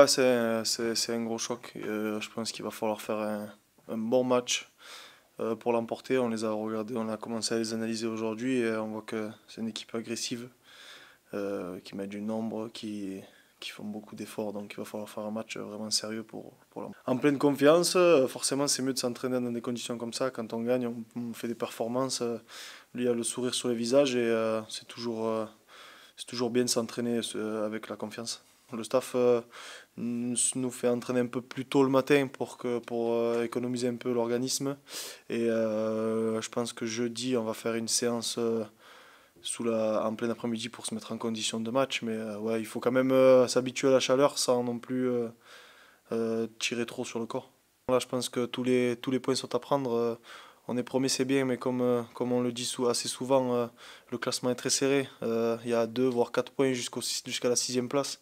Ouais, c'est un gros choc. Je pense qu'il va falloir faire un bon match pour l'emporter. On les a regardés, on a commencé à les analyser aujourd'hui et on voit que c'est une équipe agressive qui met du nombre, qui font beaucoup d'efforts. Donc il va falloir faire un match vraiment sérieux pour l'emporter. En pleine confiance, forcément c'est mieux de s'entraîner dans des conditions comme ça. Quand on gagne, on fait des performances. Lui il a le sourire sur le visage et c'est toujours bien de s'entraîner avec la confiance. Le staff nous fait entraîner un peu plus tôt le matin pour économiser un peu l'organisme. Et je pense que jeudi, on va faire une séance en plein après-midi pour se mettre en condition de match. Mais ouais, il faut quand même s'habituer à la chaleur sans non plus tirer trop sur le corps. Là, je pense que tous les points sont à prendre. On est premier, c'est bien, mais comme on le dit assez souvent, le classement est très serré. Il y a 2 voire 4 points jusqu'à la 6e place.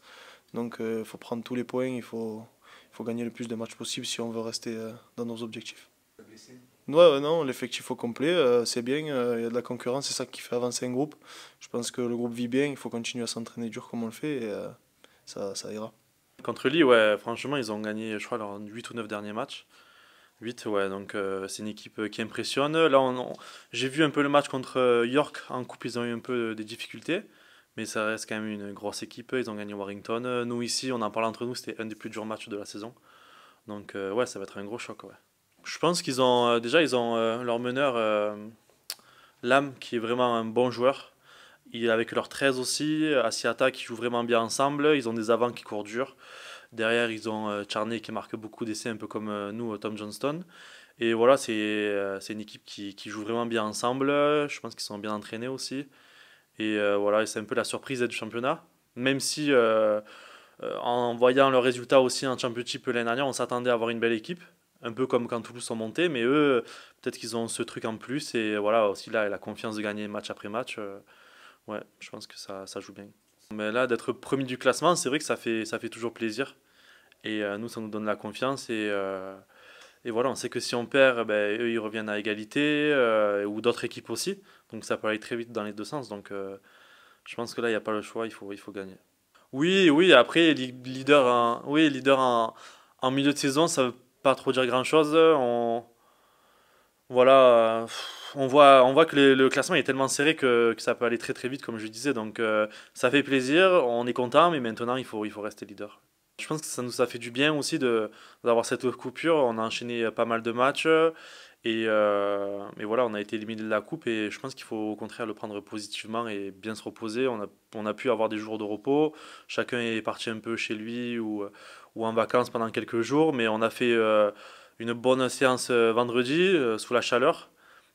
Donc il faut prendre tous les points, il faut gagner le plus de matchs possible si on veut rester dans nos objectifs. Ouais, non, l'effectif au complet, c'est bien, il y a de la concurrence, c'est ça qui fait avancer un groupe. Je pense que le groupe vit bien, il faut continuer à s'entraîner dur comme on le fait et ça ira. Contre Lille, ouais, franchement, ils ont gagné, je crois, leurs 8 ou 9 derniers matchs. 8, ouais, donc c'est une équipe qui impressionne. Là, j'ai vu un peu le match contre York en coupe, ils ont eu un peu des difficultés, mais ça reste quand même une grosse équipe. Ils ont gagné Warrington. Nous, ici, on en parle entre nous, c'était un des plus durs matchs de la saison. Donc, ouais, ça va être un gros choc, ouais. Je pense qu'ils ont, déjà, ils ont leur meneur, Lam, qui est vraiment un bon joueur. Avec leur 13 aussi, Asiata qui joue vraiment bien ensemble. Ils ont des avants qui courent dur. Derrière, ils ont Charney qui marque beaucoup d'essais, un peu comme nous, Tom Johnston. Et voilà, c'est une équipe qui joue vraiment bien ensemble. Je pense qu'ils sont bien entraînés aussi. Et voilà, c'est un peu la surprise du championnat. Même si, en voyant leurs résultats aussi en Championship l'année dernière, on s'attendait à avoir une belle équipe. Un peu comme quand Toulouse sont montés. Mais eux, peut-être qu'ils ont ce truc en plus. Et voilà, aussi là, la confiance de gagner match après match. Ouais, je pense que ça joue bien. Mais là, d'être premier du classement, c'est vrai que ça fait toujours plaisir. Et nous, ça nous donne la confiance. Et voilà, on sait que si on perd, ben, eux, ils reviennent à égalité, ou d'autres équipes aussi. Donc ça peut aller très vite dans les deux sens. Donc je pense que là, il n'y a pas le choix, il faut gagner. Oui, oui, après, oui, leader en milieu de saison, ça veut pas trop dire grand-chose. Voilà, on voit que le classement est tellement serré que ça peut aller très très vite, comme je disais. Donc ça fait plaisir, on est content, mais maintenant il faut rester leader. Je pense que ça nous a fait du bien aussi d'avoir cette coupure. On a enchaîné pas mal de matchs et voilà, on a été éliminé de la coupe et je pense qu'il faut au contraire le prendre positivement et bien se reposer. On a pu avoir des jours de repos. Chacun est parti un peu chez lui ou en vacances pendant quelques jours, mais on a fait une bonne séance vendredi sous la chaleur.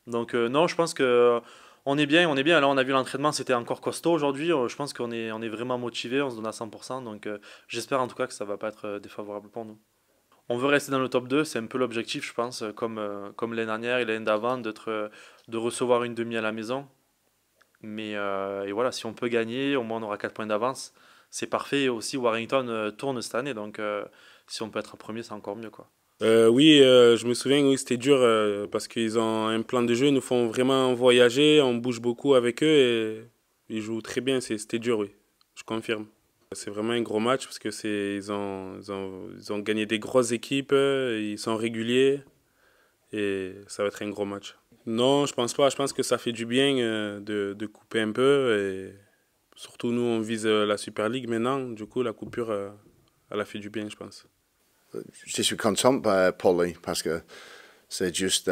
Donc non, je pense que on est bien, on est bien. Là, on a vu l'entraînement, c'était encore costaud aujourd'hui. Je pense qu'on est vraiment motivé, on se donne à 100%. Donc j'espère en tout cas que ça va pas être défavorable pour nous. On veut rester dans le top 2, c'est un peu l'objectif, je pense, comme l'année dernière et l'année d'avant, de recevoir une demi à la maison. Mais et voilà, si on peut gagner, au moins on aura 4 points d'avance. C'est parfait. Et aussi, Warrington tourne cette année, donc si on peut être premier, c'est encore mieux, quoi. Oui, je me souviens, oui, c'était dur parce qu'ils ont un plan de jeu, ils nous font vraiment voyager, on bouge beaucoup avec eux et ils jouent très bien, c'était dur, oui, je confirme. C'est vraiment un gros match parce que ils ont gagné des grosses équipes, ils sont réguliers et ça va être un gros match. Non, je pense pas, je pense que ça fait du bien de couper un peu et surtout nous on vise la Super League maintenant, du coup la coupure elle a fait du bien, je pense. Je suis content pour lui parce que c'est juste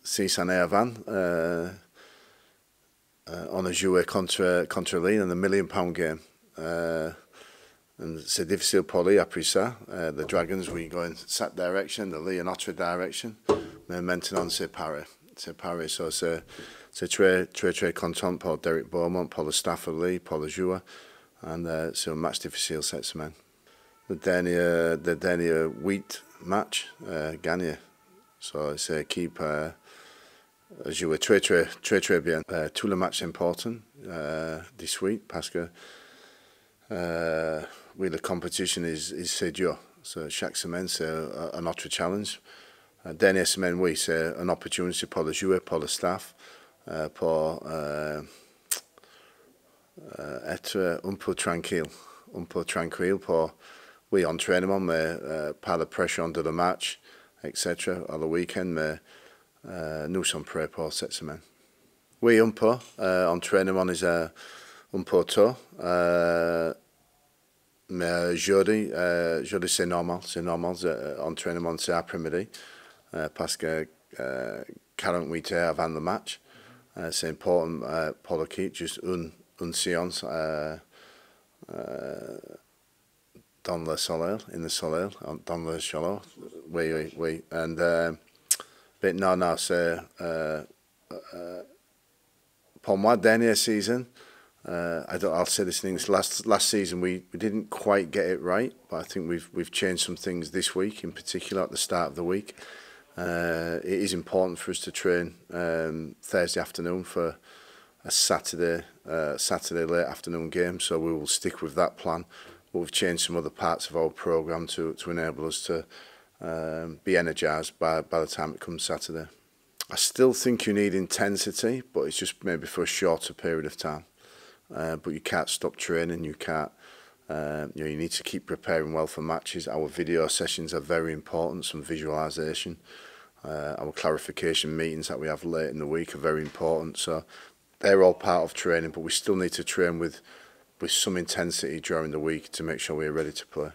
6 années avant. On a joué contre lui dans le £1 million game. C'est difficile pour lui après ça. The Dragons, we go in that direction, the Lee and Ottawa direction. Mais maintenant, c'est pareil. C'est pareil. So c'est très, très, très content pour Derek Beaumont, pour le staff de Lee, pour le joueur. Et c'est un match difficile cette semaine. Le dernier 8 matchs gagnés. So, c'est l'équipe joue très, très, très, très bien. Tous les matchs importants this week parce que oui, la compétition c'est dur. So, chaque semaine, c'est un autre challenge. Dernière semaine, oui, c'est une opportunité pour le joueur, pour le staff, pour être un peu tranquille pour we entraînement, mais pas de pression de le match, etc. à le week-end, mais nous sommes prêts pour cette semaine. Oui, un peu. Entraînement est un peu tôt. Mais jeudi c'est normal. C'est normal. Entraînement c'est après-midi. Parce que 48 heures avant le match, c'est important pour l'équipe. Juste une séance dans le soleil, dans le chaleur. Oui. But non, c'est pour moi, dernière season, I'll say this thing. Last season we didn't quite get it right, but I think we've changed some things this week, in particular at the start of the week. It is important for us to train Thursday afternoon for a Saturday late afternoon game, so we will stick with that plan. But we've changed some other parts of our programme to enable us to be energised by the time it comes Saturday. I still think you need intensity, but it's just maybe for a shorter period of time. But you can't stop training. You can't. You need to keep preparing well for matches. Our video sessions are very important. Some visualisation. Our clarification meetings that we have late in the week are very important. So they're all part of training, but we still need to train with some intensity during the week to make sure we're ready to play.